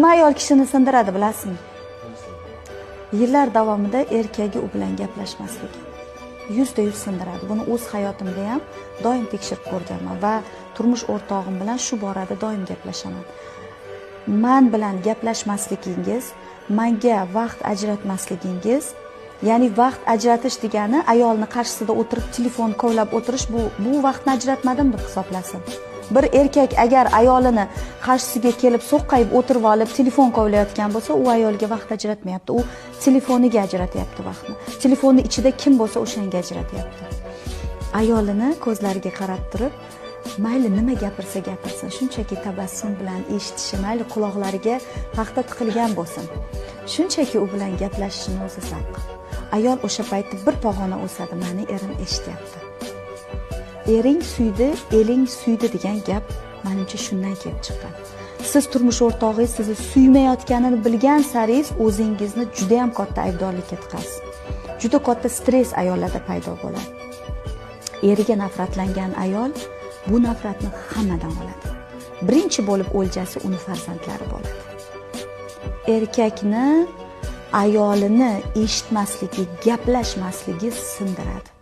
Nima ayol kishini sindiradi bilasizmi? Yillar davomida erkagi u bilan gaplashmasligi. 100% sindiradi. Buni o'z hayotimda ham doim tekshirib ko'rganman va turmush o'rtog'im bilan shu borada doim gaplashaman. Men bilan gaplashmasligingiz, menga vaqt ajratmasligingiz, ya'ni vaqt ajratish degani ayolni qarshisida o'tirib telefon kovlab o'tirish, bu vaqtni ajratmadim deb hisoblasin. Bir erkak agar ayolini qarshisiga kelib so'qqayib o'tirib olib telefon kovlayotgan bo'lsa, u ayolga vaqt ajratmayapti. U telefoniga ajratyapti vaqtni. Telefonni ichida kim bo'lsa o'shanga ajratyapti. Ayolini ko'zlariga qarab turib, mayli nima gapirsa gapirsin, shunchaki tabassum bilan eshitishi, mayli quloqlariga paxta tiqilgan bo'lsin. Shunchaki u bilan gaplashishni o'zi zavq. Ayol o'sha paytda bir pog'ona o'sadi, meni erim eshityapti. Ering suydi, eling suydi degan gap menimcha shundan kelib chiqqan. Siz turmush o'rtog'ingiz sizni suymayotganini bilgan saringiz o'zingizni juda ham katta aybdorlikka tiqasiz. Juda katta stress ayollarda paydo bo'ladi. Eriga nafratlangan ayol bu nafratni hammadan oladi. Birinchi bo'lib o'ljasi uni farzandlari bo'ladi. Erkakni ayolini eshitmasligi, gaplashmasligi sindiradi.